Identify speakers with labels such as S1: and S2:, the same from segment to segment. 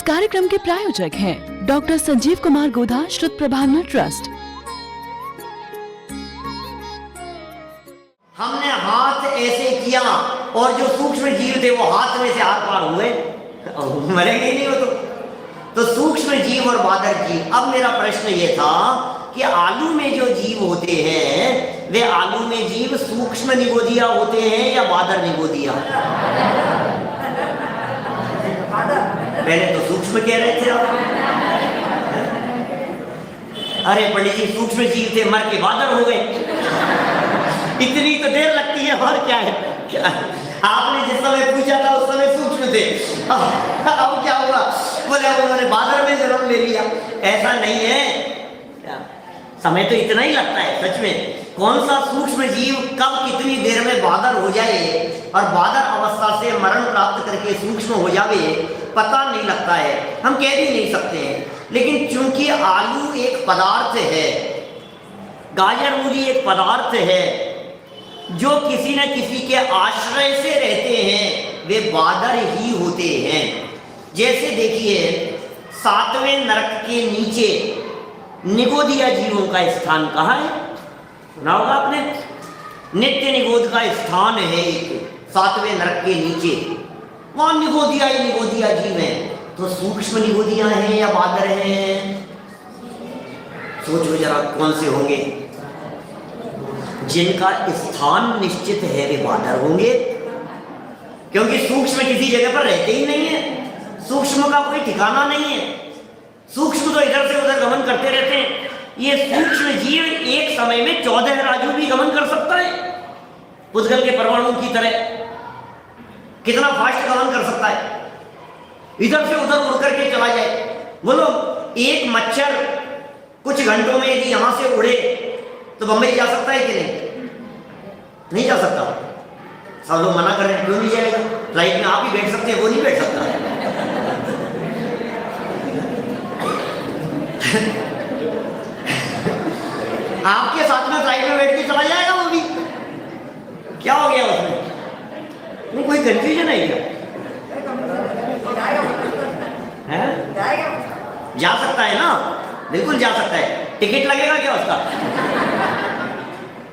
S1: इस कार्यक्रम के प्रायोजक हैं डॉक्टर संजीव कुमार गोधा श्रुत प्रभावना ट्रस्ट।
S2: हमने हाथ ऐसे किया और जो सूक्ष्म जीव थे वो हाथ में से आर पार हुए, मरेंगे नहीं वो तो सूक्ष्म जीव और बादर जीव। अब मेरा प्रश्न ये था कि आलू में जो जीव होते हैं वे आलू में जीव सूक्ष्म निगोदिया होते हैं या बादर निगोदिया? पहले तो सूक्ष्म कह रहे थे आप। अरे पंडित जी सूक्ष्म जीव थे मर के बादर हो गए, इतनी तो देर लगती है और क्या है? आपने जिस समय पूछा था उस समय सूक्ष्म थे, अब क्या हुआ? बोले उन्होंने बादर में जन्म ले लिया। ऐसा नहीं है, समय तो इतना ही लगता है। सच में कौन सा सूक्ष्म जीव कब कितनी देर में बादर हो जाए और बादर अवस्था से मरण प्राप्त करके सूक्ष्म हो जावे पता नहीं लगता है, हम कह भी नहीं सकते हैं। लेकिन चूंकि आलू एक पदार्थ है, गाजर मूली एक पदार्थ है जो किसी न किसी के आश्रय से रहते हैं, वे बादर ही होते हैं। जैसे देखिए 7वें नरक के नीचे निगोदिया जीवों का स्थान कहाँ है? सुना होगा आपने, नित्य निगोद का स्थान है एक 7वें नरक के नीचे, वहां निगोदिया ही निगोदिया जीव है। तो सूक्ष्म निगोदिया हैं या बादर हैं? सोचो जरा कौन से होंगे? जिनका स्थान निश्चित है वे बादर होंगे, क्योंकि सूक्ष्म किसी जगह पर रहते ही नहीं है, सूक्ष्म का कोई ठिकाना नहीं है, सूक्ष्म तो इधर से उधर गमन करते रहते हैं। ये सूक्ष्म जीव एक समय में 14 राजू भी गमन कर सकता है, पुद्गल के परमाणु की तरह कितना फास्ट गमन कर सकता है, इधर से उधर उड़ करके चला जाए। बोलो एक मच्छर कुछ घंटों में यदि यहां से उड़े तो बंबई जा सकता है कि नहीं? नहीं जा सकता। सब लोग मना कर रहे हैं, क्यों नहीं जाएगा? फ्लाइट में आप ही बैठ सकते हैं, वो नहीं बैठ सकता। आपके साथ में फ्लाइट में बैठ के चला जाएगा वो भी? क्या हो गया उसमें? नहीं कोई कंफ्यूजन है क्या? है? जा सकता है ना, बिल्कुल जा सकता है। टिकट लगेगा क्या उसका?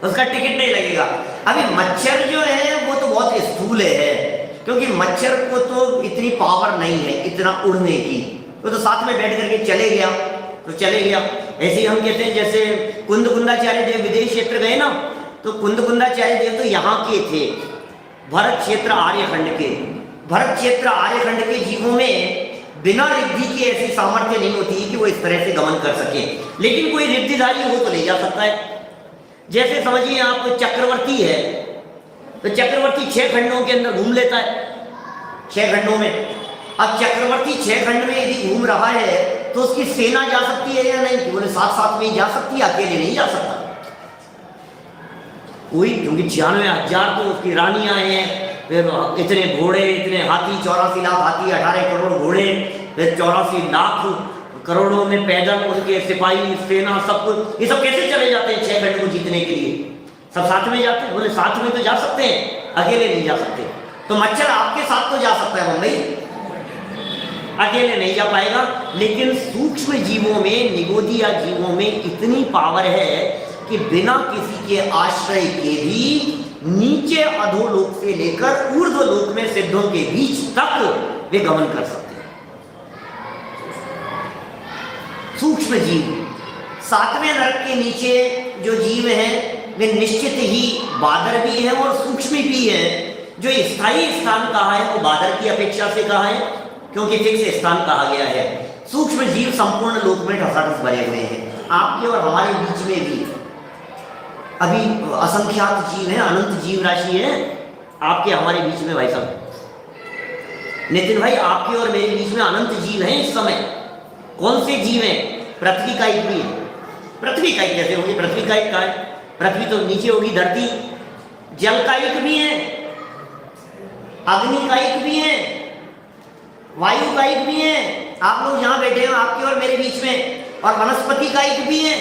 S2: उसका टिकट नहीं लगेगा। अभी मच्छर जो है वो तो बहुत स्थूल है, क्योंकि मच्छर को तो इतनी पावर नहीं है इतना उड़ने की, वो तो साथ में बैठ करके चले गया तो चले गया। ऐसे ही हम कहते हैं जैसे कुंदकुंदाचार्य देव विदेश क्षेत्र गए ना, तो कुंदकुंदाचार्य देव तो यहाँ के थे, भरत क्षेत्र आर्यखंड के। भरत क्षेत्र आर्यखंड के जीवों में बिना रिद्धि की ऐसी सामर्थ्य नहीं होती कि वो इस तरह से गमन कर सके, लेकिन कोई रिद्धिधारी हो तो ले जा सकता है। जैसे समझिए आप चक्रवर्ती है, तो चक्रवर्ती 6 खंडों के अंदर घूम लेता है, 6 खंडों में। अब चक्रवर्ती 6 खंड में यदि घूम रहा है तो उसकी सेना जा सकती है या नहीं? बोले साथ साथ में ही जा सकती है, अकेले नहीं जा सकता कोई, क्योंकि 96,000 तो उसकी रानियां हैं, फिर इतने घोड़े, इतने हाथी, 84 लाख हाथी, 18 करोड़ घोड़े, फिर 84 लाख करोड़ों में पैदल उनके सिपाही, सेना, सब कुछ। ये सब कैसे चले जाते हैं 6 खंड को जीतने के लिए? सब साथ में जाते हैं। बोले साथ में तो जा सकते हैं, अकेले नहीं जा सकते। तो मच्छर आपके साथ तो जा सकता है मुंबई, अकेले नहीं जा पाएगा। लेकिन सूक्ष्म जीवों में, निगोदिया जीवों में इतनी पावर है कि बिना किसी के आश्रय के भी नीचे अधोलोक से लेकर ऊर्ध्वलोक में सिद्धों के बीच तक वे गमन कर सकते हैं। सूक्ष्म जीव 7वें नरक के नीचे जो जीव हैं वे निश्चित ही बादर भी हैं और सूक्ष्म भी हैं। जो स्थायी स्थान कहा है वो बादर की अपेक्षा से कहा है, क्योंकि फिक्स स्थान कहा गया है। सूक्ष्म जीव संपूर्ण लोक में ठसाठस भरे हुए हैं। आपके और हमारे बीच में भी अभी असंख्यात जीव हैं, अनंत जीव राशि है आपके हमारे बीच में। भाई साहब नितिन भाई, आपके और मेरे बीच में अनंत जीव हैं इस समय। कौन से जीव हैं? पृथ्वी का एक भी है। पृथ्वी का एक कैसे होगी? पृथ्वी का एक का है, पृथ्वी तो नीचे होगी धरती। जल का एक भी है, अग्नि का एक भी है, वायु का एक भी है, आप लोग यहाँ बैठे हो आपके और मेरे बीच में, और वनस्पति का एक भी है।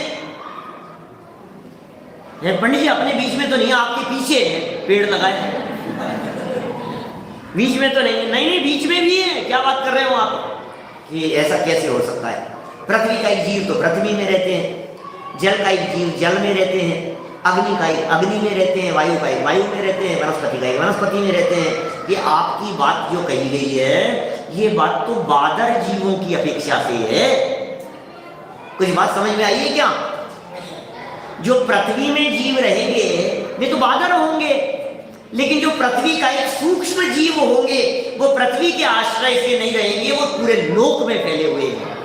S2: पंडित जी अपने बीच में तो नहीं, आपके पीछे है पेड़ लगाए, बीच में तो नहीं। नहीं बीच में भी है, क्या बात कर रहे हो आप? कि ऐसा कैसे हो सकता है। पृथ्वी का एक जीव तो पृथ्वी में रहते हैं, जल का एक जीव जल में रहते हैं, अग्नि का एक अग्नि में रहते हैं, वायु का एक वायु में रहते हैं, वनस्पति का एक वनस्पति में रहते हैं। ये आपकी बात जो कही गई है, ये बात तो बादर जीवों की अपेक्षा से है। कुछ बात समझ में आई है क्या? जो पृथ्वी में जीव रहेंगे वे तो बादर होंगे, लेकिन जो पृथ्वी का एक सूक्ष्म जीव होंगे वो पृथ्वी के आश्रय से नहीं रहेंगे, वो पूरे लोक में फैले हुए हैं।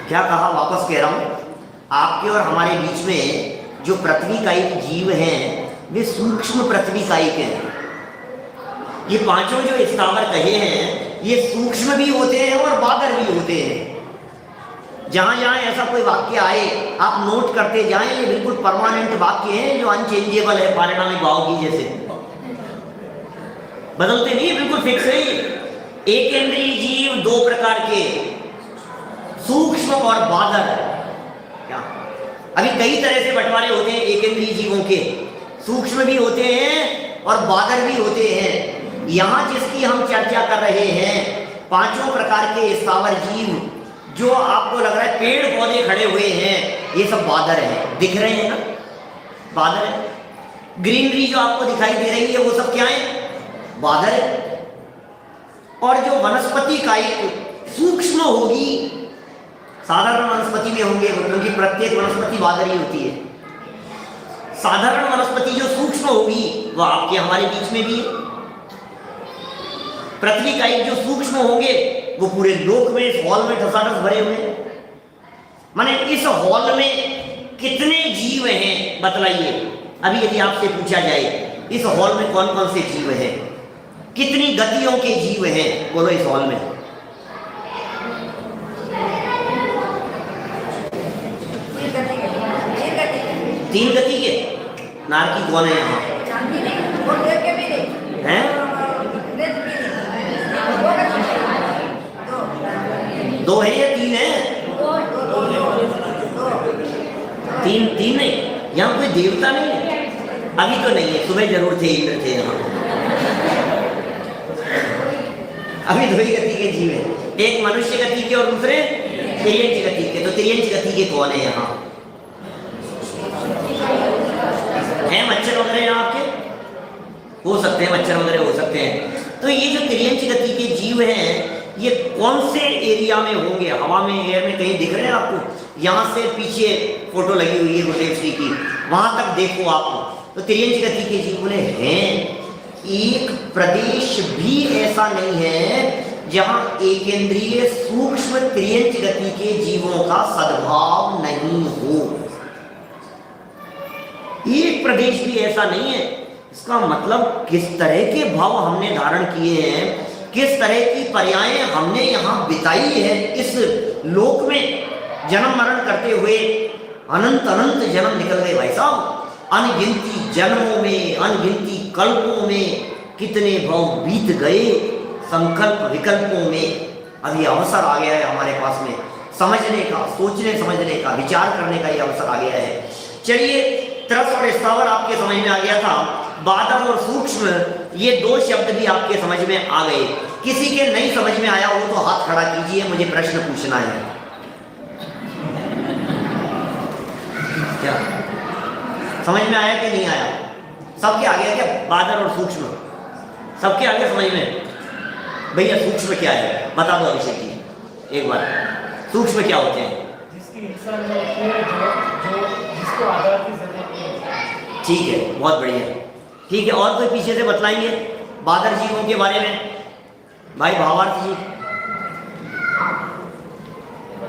S2: क्या कहा, वापस कह रहा हूं, आपके और हमारे बीच में जो पृथ्वी का एक जीव है वे सूक्ष्म पृथ्वी का एक है। ये पांचों जो स्थावर कहे हैं ये सूक्ष्म भी होते हैं और बादर भी होते हैं। जहां जहां ऐसा कोई वाक्य आए आप नोट करते जाएं, ये बिल्कुल परमानेंट वाक्य है जो अनचेंजेबल है, पारिणामिक भाव की जैसे बदलते नहीं, बिल्कुल फिक्स है। एक इंद्रिय जीव दो प्रकार के, सूक्ष्म और बादर। क्या अभी कई तरह से बंटवारे होते हैं एक इंद्रिय जीवों के, सूक्ष्म भी होते हैं और बादर भी होते हैं। यहां जिसकी हम चर्चा कर रहे हैं, पांचों प्रकार के स्थावर जीव जो आपको लग रहा है पेड़ पौधे खड़े हुए हैं, ये सब बादर हैं। दिख रहे हैं ना, बादर है। ग्रीनरी जो आपको दिखाई दे रही है वो सब क्या है, बादर है। और जो वनस्पति का एक सूक्ष्म होगी, साधारण वनस्पति में होंगे क्योंकि प्रत्येक वनस्पति बादर ही होती है। साधारण वनस्पति जो सूक्ष्म होगी वो आपके हमारे बीच में भी है। पृथ्वी का एक जो सूक्ष्म होंगे वो पूरे लोक में, इस हॉल में ठसाठस भरे हुए हैं। माने इस हॉल में कितने जीव हैं बतलाइए। अभी यदि आपसे पूछा जाए इस हॉल में कौन कौन से जीव हैं, कितनी गतियों के जीव हैं, बोलो इस हॉल में। तीन गति के। नारकी कौन है यहाँ? हैं? दो है या तीन है? तीन नहीं। यहाँ कोई देवता नहीं है? अभी तो नहीं है, सुबह जरूर थे, इंद्र थे यहाँ। अभी दो ही गति के जीव है, एक मनुष्य गति के और दूसरे तिर्यंच गति के। तो तिर्यंच गति के कौन है यहाँ? हैं मच्छर वगैरह यहाँ आपके? हो सकते हैं, मच्छर वगैरह हो सकते हैं। तो ये जो तिर्यंच गति के जीव हैं ये कौन से एरिया में होंगे? हवा में, एयर में कहीं दिख रहे हैं आपको? यहाँ से पीछे फोटो लगी हुई है गुरुदेव की, वहां तक देखो आप। तो तिर्यंच गति के जीव बोले हैं। एक प्रदेश भी ऐसा नहीं है जहां एकेंद्रीय सूक्ष्म तिर्यंच गति के जीवों का सद्भाव नहीं हो। एक प्रदेश भी ऐसा नहीं है। इसका मतलब किस तरह के भाव हमने धारण किए हैं, किस तरह की पर्यायें हमने यहाँ बिताई है इस लोक में। जन्म मरण करते हुए अनंत अनंत जन्म निकल गए भाई साहब। अनगिनती जन्मों में, अनगिनती कल्पों में कितने भाव बीत गए, संकल्प विकल्पों में। अभी अवसर आ गया है हमारे पास में समझने का, सोचने समझने का, विचार करने का ये अवसर आ गया है। चलिए, त्रस और स्थावर आपके समझ में आ गया था। बादर और सूक्ष्म ये दो शब्द भी आपके समझ में आ गए। किसी के नहीं समझ में आया हो तो हाथ खड़ा कीजिए, मुझे प्रश्न पूछना है। क्या समझ में आया कि नहीं आया? सबके आ गया क्या बादर और सूक्ष्म? सबके आ गया समझ में? भैया सूक्ष्म क्या है बता दो अभिषेक जी एक बार। सूक्ष्म क्या होते हैं?
S3: जिसकी इच्छा में जिसको आधार की जरूरत है।
S2: ठीक है, बहुत बढ़िया। ठीक है, और कोई पीछे से बतलाएंगे बादर जीवों के बारे में? भाई भावार्थ जी,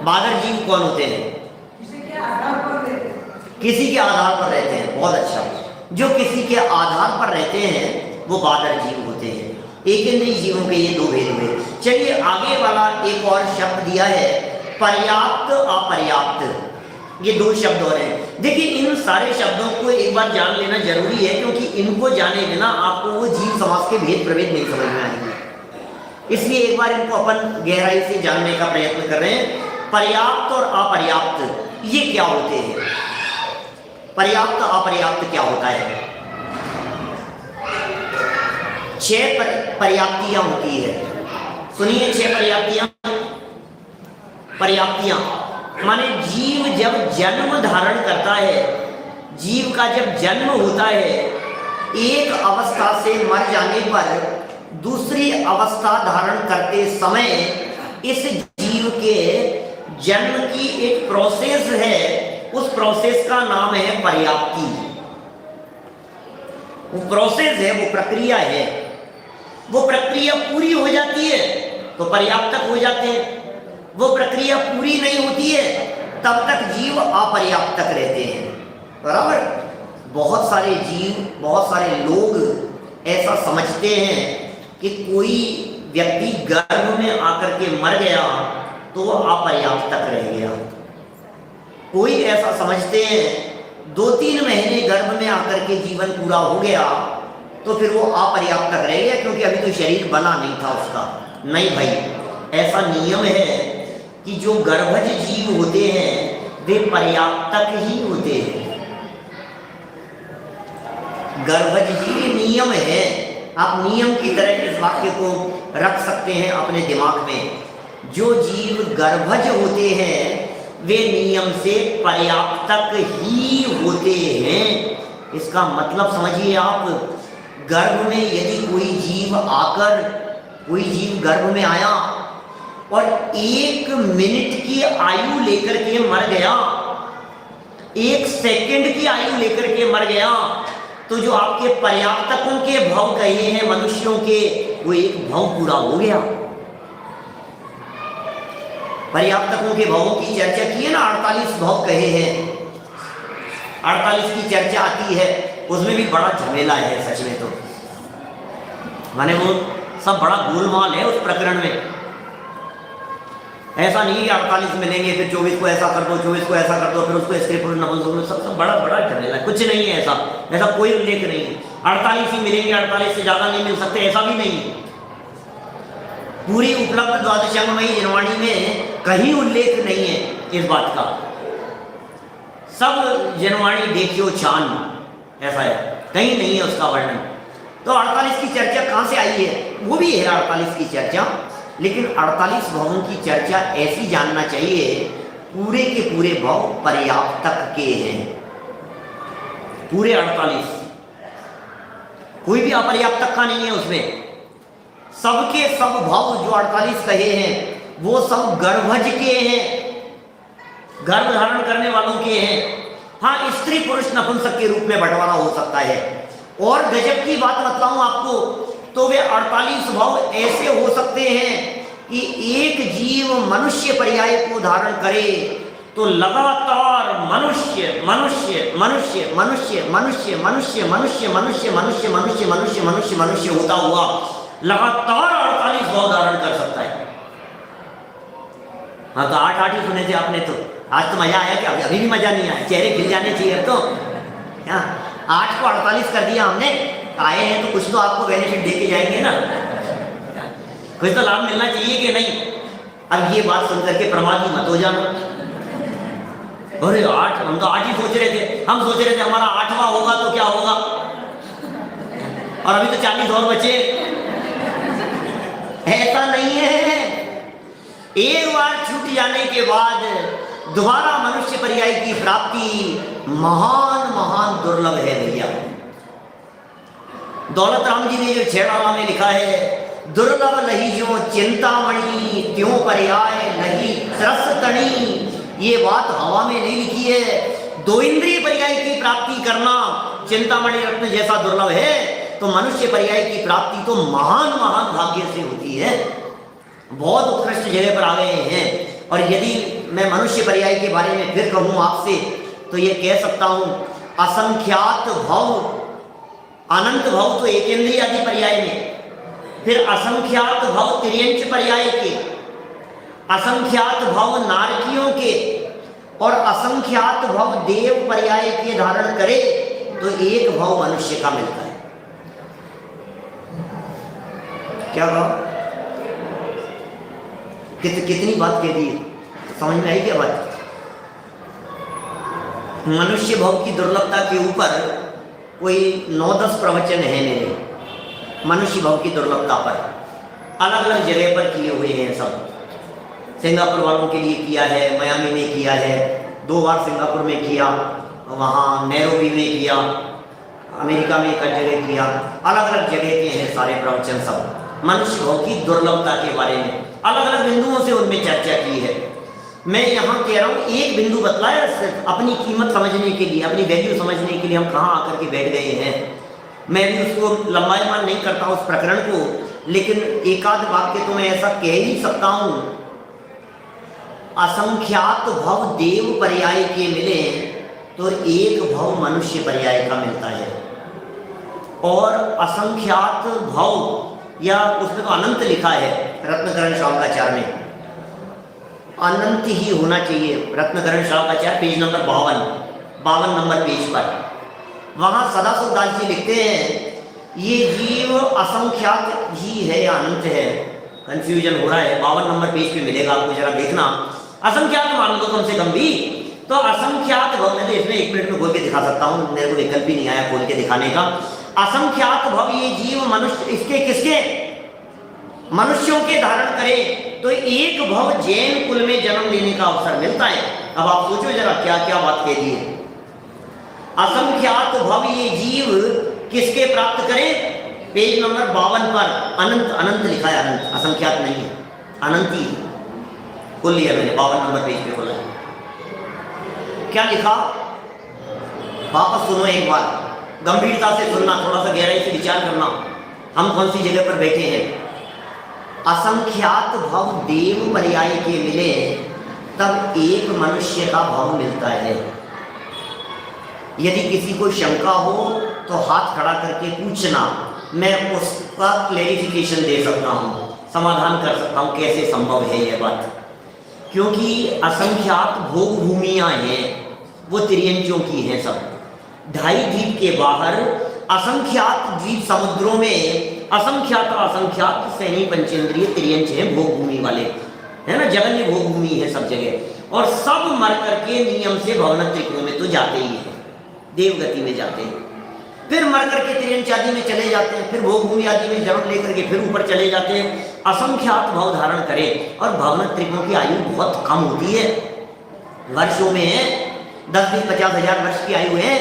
S2: बादर जीव कौन होते हैं? किसी के आधार पर रहते हैं। बहुत अच्छा, जो किसी के आधार पर रहते हैं वो बादर जीव होते हैं। एक इंद्रिय जीवों के ये दो भेद हुए। चलिए आगे वाला एक और शब्द दिया है, पर्याप्त अपर्याप्त। ये दो शब्द और हैं। देखिए, इन सारे शब्दों को एक बार जान लेना जरूरी है, क्योंकि इनको जाने बिना आपको वो जीव समाज के भेद प्रभेद नहीं समझ में आएंगे। इसलिए एक बार इनको अपन गहराई से जानने का प्रयत्न कर रहे हैं। पर्याप्त और अपर्याप्त ये क्या होते हैं? पर्याप्त अपर्याप्त क्या होता है? 6 पर्याप्तियां होती है। सुनिए 6 पर्याप्तियां। पर्याप्तियां माने जीव जब जन्म धारण करता है, जीव का जब जन्म होता है, एक अवस्था से मर जाने पर दूसरी अवस्था धारण करते समय इस जीव के जन्म की एक प्रोसेस है, उस प्रोसेस का नाम है पर्याप्ति। वो प्रोसेस है, वो प्रक्रिया है। वो प्रक्रिया पूरी हो जाती है तो पर्याप्तक हो जाते हैं, वो प्रक्रिया पूरी नहीं होती है तब तक जीव अपर्याप्तक रहते हैं। बराबर। बहुत सारे जीव, बहुत सारे लोग ऐसा समझते हैं कि कोई व्यक्ति गर्भ में आकर के मर गया तो वो अपर्याप्तक रह गया। कोई ऐसा समझते हैं 2-3 महीने गर्भ में आकर के जीवन पूरा हो गया तो फिर वो अपर्याप्तक रह गया क्योंकि अभी तो शरीर बना नहीं था उसका। नहीं भाई, ऐसा नियम है कि जो गर्भज जीव होते हैं वे पर्याप्तक ही होते हैं। गर्भज जीव नियम है। आप नियम की तरह इस वाक्य को रख सकते हैं अपने दिमाग में। जो जीव गर्भज होते हैं वे नियम से पर्याप्तक ही होते हैं। इसका मतलब समझिए आप, गर्भ में यदि कोई जीव आकर, कोई जीव गर्भ में आया और 1 मिनट की आयु लेकर के मर गया, 1 सेकंड की आयु लेकर के मर गया, तो जो आपके पर्याप्तकों के भाव कहे हैं मनुष्यों के, वो एक भाव पूरा हो गया। पर्याप्तकों के भावों की चर्चा की है ना, 48 भाव कहे हैं, 48 की चर्चा आती है, उसमें भी बड़ा झमेला है सच में। तो माने वो सब बड़ा गोलमाल है उस प्रकरण में। ऐसा नहीं कि 48 मिलेंगे फिर 24 को ऐसा कर दो, 24 को ऐसा कर दो, फिर उसको स्त्री पुरुष नपुंसक, सब बड़ा बड़ा झमेला है। कुछ नहीं है ऐसा कोई उल्लेख नहीं है। 48 ही मिलेंगे, 48 से ज्यादा नहीं मिल सकते, ऐसा भी नहीं है। पूरी उपलब्ध द्वादशांगमयी जिनवाणी में कहीं उल्लेख नहीं है इस बात का। सब जिनवाणी देखियो छान, ऐसा है, कहीं नहीं है उसका वर्णन। तो 48 की चर्चा कहां से आई है? वो भी है 48 की चर्चा, लेकिन 48 भावों की चर्चा ऐसी जानना चाहिए, पूरे के पूरे भाव पर्याप्तक के हैं, पूरे 48, कोई भी अपर्याप्तक का नहीं है उसमें। सबके सब भाव जो 48 कहे हैं वो सब गर्भज के हैं, गर्भ धारण करने वालों के हैं। हाँ, स्त्री पुरुष नपुंसक के रूप में बंटवारा हो सकता है। और गजब की बात बताऊं आपको, तो वे 48 भाव ऐसे हो सकते हैं कि एक जीव मनुष्य पर्याय को धारण करे तो लगातार मनुष्य मनुष्य मनुष्य मनुष्य मनुष्य मनुष्य मनुष्य मनुष्य मनुष्य मनुष्य मनुष्य मनुष्य मनुष्य होता हुआ लगातार 48 भाव धारण कर सकता है। हाँ, तो 8 ही सुने थे आपने, तो आज तो मजा आया कि अभी भी मजा नहीं आया, चेहरे खिल जाने चाहिए। तो 8 को 48 कर दिया हमने, आए हैं तो कुछ तो आपको बेनिफिट दे के जाएंगे ना, कुछ तो लाभ मिलना चाहिए कि नहीं। अब ये बात सुनकर के प्रमादी मत हो जाना। अरे 8, हम तो 8 ही सोच रहे थे, हम सोच रहे थे हमारा 8वां होगा तो क्या होगा, और अभी तो 40 और बचे। ऐसा नहीं है। एक बार छूट जाने के बाद दोबारा मनुष्य पर्याय की प्राप्ति महान महान दुर्लभ है भैया। दौलत राम जी ने जो छेड़ाला में लिखा है, दुर्लभ लही जो चिंतामणि त्यों पर्याय लही रस तणी, ये बात हवा में नहीं लिखी है। 2 इंद्रिय पर्याय की प्राप्ति करना चिंतामणि रत्न जैसा दुर्लभ है, तो मनुष्य पर्याय की प्राप्ति तो महान महान भाग्य से होती है। बहुत उत्कृष्ट जगह पर आ गए हैं। और यदि मैं मनुष्य पर्याय के बारे में फिर कहूं आपसे, तो ये कह सकता हूं, असंख्यात भव, अनंत भव तो एकेंद्रिय आदि पर्याय में, फिर असंख्यात भव त्रियंच पर्याय के, असंख्यात भव नारकियों के, और असंख्यात भव देव पर्याय के धारण करे तो एक भव मनुष्य का मिलता है। क्या भाव? कितनी बात कह दी, समझ में आई क्या बात? मनुष्य भाव की दुर्लभता के ऊपर कोई 9-10 प्रवचन है मेरे, मनुष्य भाव की दुर्लभता पर। अलग अलग जगह पर किए हुए हैं सब। सिंगापुर वालों के लिए किया है, मियामी में किया है, 2 बार सिंगापुर में किया, वहाँ नैरोबी में किया, अमेरिका में एक जगह किया, अलग अलग जगह के हैं सारे प्रवचन सब। मनुष्य भाव की दुर्लभता के बारे में अलग अलग बिंदुओं से उनमें चर्चा की है। मैं यहाँ कह रहा हूँ एक बिंदु बतलाया, सिर्फ अपनी कीमत समझने के लिए, अपनी वैल्यू समझने के लिए हम कहाँ आकर के बैठ गए हैं। मैं भी उसको लंबाईमान नहीं करता उस प्रकरण को, लेकिन एक आध वाक्य तो मैं ऐसा कह ही सकता हूँ। असंख्यात भव देव पर्याय के मिले तो एक भव मनुष्य पर्याय का मिलता है, और असंख्यात भव, या उसमें तो अनंत लिखा है रत्नकरण शावकाचार्य में, अनंत ही होना चाहिए। रत्नकरण शावकाचार्य पेज नंबर 52 नंबर पेज पर, वहाँ सदाशिव दास जी लिखते हैं ये जीव असंख्यात ही है या अनंत है, कंफ्यूजन हो रहा है। 52 नंबर पेज पे मिलेगा आपको, जरा देखना। असंख्यात मान लो कम से कम भी, तो असंख्यात भव, मैं तो इसमें 1 मिनट में खोल के दिखा सकता हूँ, मेरे को विकल्प ही नहीं आया खोल के दिखाने का। असंख्यात भव ये जीव मनुष्य, इसके किसके, मनुष्यों के धारण करे तो एक भव जैन कुल में जन्म लेने का अवसर मिलता है। अब आप सोचो जरा क्या क्या बात कह दी है। असंख्यात भव ये जीव किसके प्राप्त करे, पेज नंबर 52 पर अनंत, अनंत लिखा है, अनंत, असंख्यात नहीं है, अनंत ही खोल लिया मैंने, 52 नंबर पेज पे खोला है। क्या लिखा, वापस सुनो एक बार, गंभीरता से सुनना, थोड़ा सा गहराई से विचार करना, हम कौन सी जगह पर बैठे हैं। असंख्यात भव देव पर्याय के मिले तब एक मनुष्य का भव मिलता है। यदि किसी को शंका हो तो हाथ खड़ा करके पूछना, मैं उसका क्लेरिफिकेशन दे सकता हूँ, समाधान कर सकता हूँ कैसे संभव है यह बात। क्योंकि असंख्यात भोग भूमियाँ हैं, वो त्रियंचों की हैं सब। 2.5 द्वीप के बाहर असंख्यात द्वीप समुद्रों में असंख्यात सैनी पंचेंद्रिय त्रियंच हैं, भोग भूमि वाले, है ना, जगन्य भोग भूमि है सब जगह, और सब मर करके नियम से भवन त्रिकोण में तो जाते ही हैं, देवगति में जाते हैं, फिर मर करके त्रियंच आदि में चले जाते हैं, फिर भोग भूमि आदि में जन्म लेकर के फिर ऊपर चले जाते हैं। असंख्यात भाव धारण करें, और भवन त्रिकोण की आयु बहुत कम होती है, वर्षों में 10-50 हजार वर्ष की आयु है।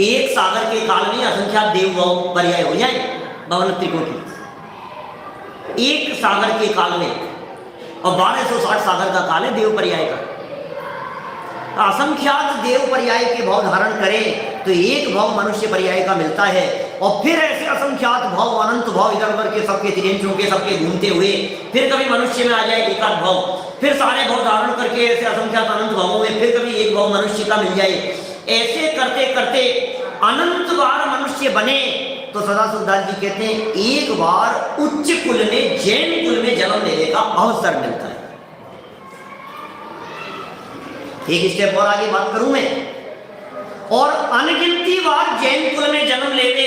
S2: एक सागर के काल में असंख्यात देव भाव पर्याय हो जाए भवन त्रिकोण की, एक सागर के काल में, और 1260 सागर का काल है देव पर्याय का। असंख्यात देव पर्याय के भाव धारण करें तो एक भाव मनुष्य पर्याय का मिलता है, और फिर ऐसे असंख्यात भाव, अनंत भाव इधर उधर के सबके त्रियंचों के सबके घूमते हुए फिर कभी मनुष्य में आ जाए एकाध भाव, फिर सारे भाव धारण करके ऐसे असंख्यात अनंत भावों में फिर कभी एक भाव मनुष्य का मिल जाए। ऐसे करते करते अनंत बार मनुष्य बने तो सदाशिव दास जी कहते हैं एक बार उच्च कुल में, जैन कुल में जन्म लेने का अवसर मिलता है। एक स्टेप और आगे बात करूं मैं, और अनगिनती बार जैन कुल में जन्म लेवे,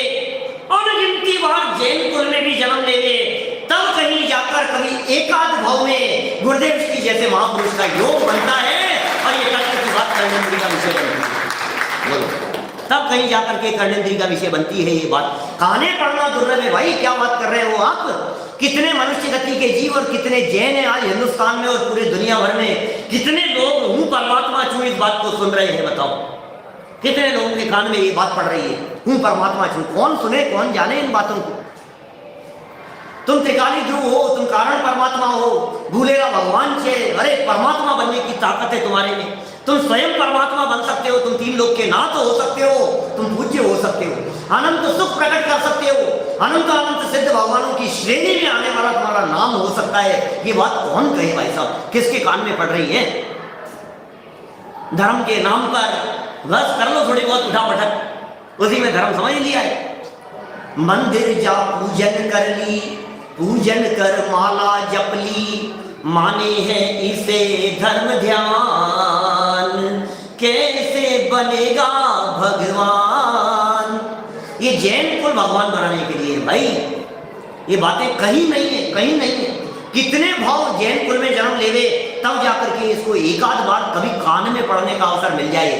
S2: अनगिनती बार जैन कुल में भी जन्म लेवे, तब कहीं जाकर कभी एकाध भाव में गुरुदेव की जैसे महापुरुष का योग बनता है, और ये कष्ट की बात कर्णेंद्री का विषय बनती है। बोलो, तब कहीं जाकर के कर्णेंद्री का विषय बनती है ये बात। कहानी पढ़ना दुर्लभ है भाई, क्या बात कर रहे हो आप। कितने मनुष्य गति के जीव और कितने जैन हैं आज हिंदुस्तान में और पूरे दुनिया भर में, कितने लोग हूँ परमात्मा छू इस बात को सुन रहे हैं, बताओ कितने लोगों के कान में ये बात पड़ रही है, हूँ परमात्मा छू। कौन सुने, कौन जाने इन बातों को। तुम त्रिकाली ध्रुव हो, तुम कारण परमात्मा हो, भूलेगा भगवान से, अरे परमात्मा बनने की ताकत है तुम्हारे में, तुम स्वयं परमात्मा बन सकते हो, तुम 3 लोक के नाथ हो सकते हो, तुम पूज्य हो सकते हो, अनंत सुख प्रकट कर सकते हो, अनंत अनंत सिद्ध भगवानों की श्रेणी में आने वाला तुम्हारा नाम हो सकता है। ये बात कौन कहे भाई साहब, किसके कान में पड़ रही है। धर्म के नाम पर बस कर लो थोड़ी बहुत उठा पटक, उसी में धर्म समझ लिया है। मंदिर जा पूजन कर ली, पूजन कर माला जप ली, माने है इसे धर्म ध्यान, कैसे बनेगा भगवान। ये जैन कुल भगवान बनाने के लिए भाई, ये बातें कहीं नहीं है, कहीं नहीं है। कितने भाव जैन कुल में जन्म लेवे तब जाकर के इसको एकाध बार कभी कान में पढ़ने का अवसर मिल जाए।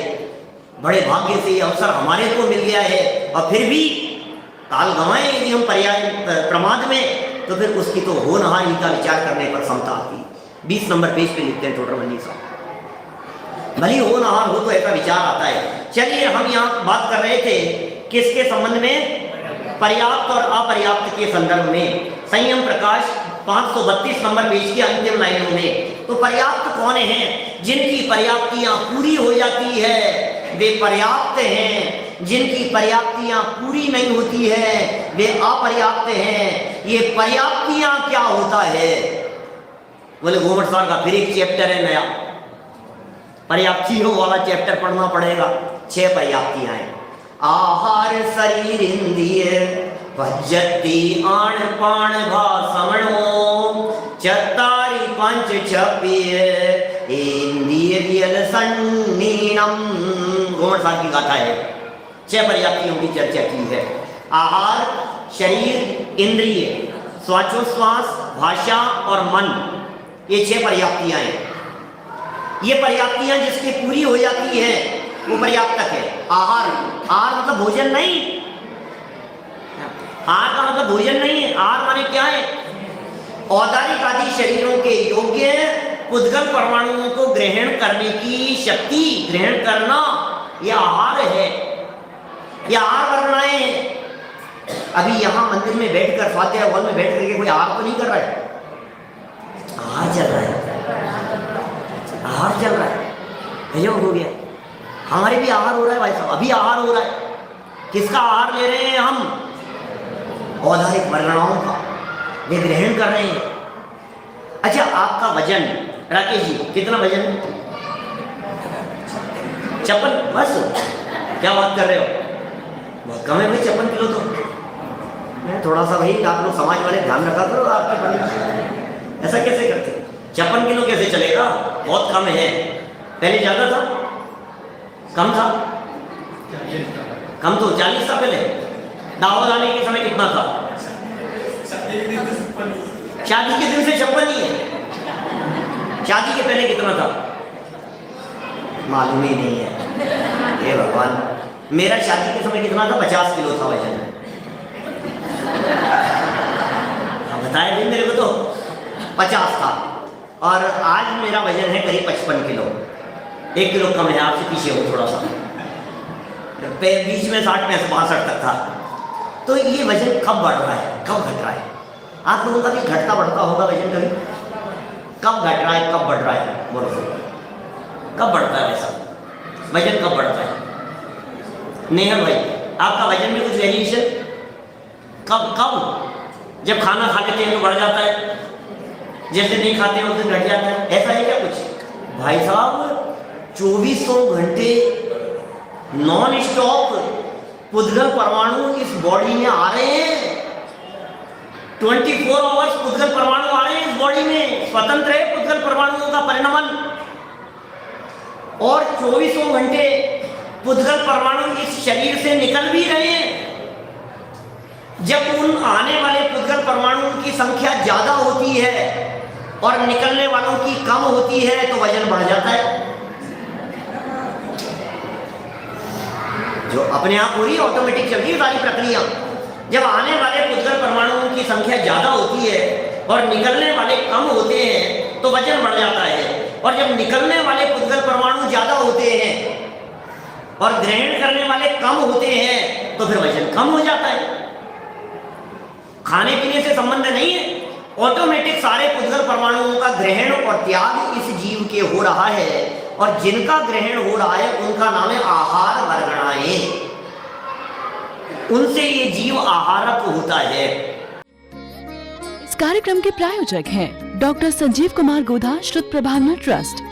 S2: बड़े भाग्य से ये अवसर हमारे को मिल गया है, और फिर भी काल गंवाए यदि हम पर्याय प्रमाद में तो फिर उसकी तो होनहार ही का विचार करने पर समता आती। 20 नंबर पेज पे लिखते हैं टोडरमल साहब, भली होनहार हो तो ऐसा विचार आता है। चलिए हम यहाँ बात कर रहे थे किसके संबंध में, पर्याप्त और अपर्याप्त के संदर्भ में। संयम प्रकाश 532 नंबर पेज की अंतिम लाइनों में। तो पर्याप्त कौन हैं? जिनकी पर्याप्तियां पूरी हो जाती है वे पर्याप्त हैं, जिनकी पर्याप्तियां पूरी नहीं होती है वे अपर्याप्त हैं। ये पर्याप्तियां क्या होता है? बोले घूमट सर का फिर एक चैप्टर है नया, पर्याप्तियों वाला चैप्टर पढ़ना पड़ेगा। 6 पर्याप्तियां हैं। आहार शरीर इंद्रिय भज्जति आण पाण भाषमणो चत्तारि पंच छप्य इंद्रिय वियल सन्नीनम। घूमट साहब की गाथा है। 6 पर्याप्तियों की चर्चा की है। आहार, शरीर, इंद्रिय, श्वासोश्वास, भाषा और मन, ये 6 पर्याप्तियां हैं। ये पर्याप्तियां जिसकी पूरी हो जाती है वो पर्याप्त है। आहार, आहार मतलब भोजन नहीं, आहार का मतलब भोजन नहीं है। आहार माने क्या है? औदारिक आदि शरीरों के योग्य पुद्गल परमाणुओं को ग्रहण करने की शक्ति, ग्रहण करना, यह आहार है, यह आहार वर्णाएं हैं। अभी यहाँ मंदिर में बैठकर, स्वाध्याय हॉल में बैठ करके कोई आहार तो नहीं कर रहा है, आहार चल रहा है, आहार चल रहा है। सहयोग हो गया, हमारे भी आहार हो रहा है भाई साहब, अभी आहार हो रहा है। किसका आहार ले रहे हैं हम? औदारिक वर्णाओं का, वे ग्रहण कर रहे हैं। अच्छा, आपका वजन राकेश जी कितना वजन है? 56? बस क्या बात कर रहे हो, बहुत कम है भाई 56 किलो। तो थोड़ा सा भाई आप लोग समाज वाले ध्यान रखा करो आपके बड़े, ऐसा कैसे करते? 56 किलो कैसे चलेगा? बहुत कम है। पहले ज्यादा था, कम था, कम तो 40 था पहले। दावत आने के समय कितना था? शादी के दिन से 56 ही है। शादी के पहले कितना था? मालूम ही नहीं है। हे भगवान, मेरा शादी के समय कितना था? 50 किलो था वजन। बताया नहीं मेरे को, तो 50 था और आज मेरा वजन है करीब 55 किलो। 1 किलो कम है, आपसे पीछे हो थोड़ा सा। बीच में 60-62 तक था। तो ये वजन कब बढ़ रहा है, कब घट रहा है? आप लोगों का भी घटता बढ़ता होगा वजन कभी? कब घट रहा है, कब बढ़ रहा है? बोलो, कब बढ़ता है वैसा वजन, कब बढ़ता है? नेहल भाई, आपका वजन में कुछ वेरिएशन कब कब? जब खाना खा लेते हैं तो बढ़ जाता है, जैसे नहीं खाते हैं उस दिन घट जाता है, ऐसा है क्या कुछ? भाई साहब 2400 घंटे नॉन स्टॉप पुद्गल परमाणु इस बॉडी में आ रहे हैं। 24 आवर्स पुद्गल परमाणु आ रहे हैं इस बॉडी में, स्वतंत्र है पुद्गल परमाणुओं का परिणमन। और 2400 घंटे पुद्गल परमाणु इस शरीर से निकल भी रहे हैं। जब उन आने वाले पुद्गल परमाणुओं की संख्या ज्यादा होती है और निकलने वालों की कम होती है तो वजन बढ़ जाता है। जो अपने आप पूरी ऑटोमेटिक चल रही है सारी प्रक्रिया। जब आने वाले पुद्गल परमाणुओं की संख्या ज्यादा होती है और निकलने वाले कम होते हैं तो वजन बढ़ जाता है। और जब निकलने वाले पुद्गल परमाणु ज्यादा होते हैं और ग्रहण करने वाले कम होते हैं तो फिर वजन कम हो जाता है। खाने पीने से संबंध नहीं है, ऑटोमेटिक सारे पुद्गल परमाणुओं का ग्रहण और त्याग इस जीव के हो रहा है। और जिनका ग्रहण हो रहा है उनका नाम है आहार वर्गणाएं। उनसे ये जीव आहारक होता है।
S1: इस कार्यक्रम के प्रायोजक हैं डॉक्टर संजीव कुमार गोधा, श्रुत प्रभावना ट्रस्ट।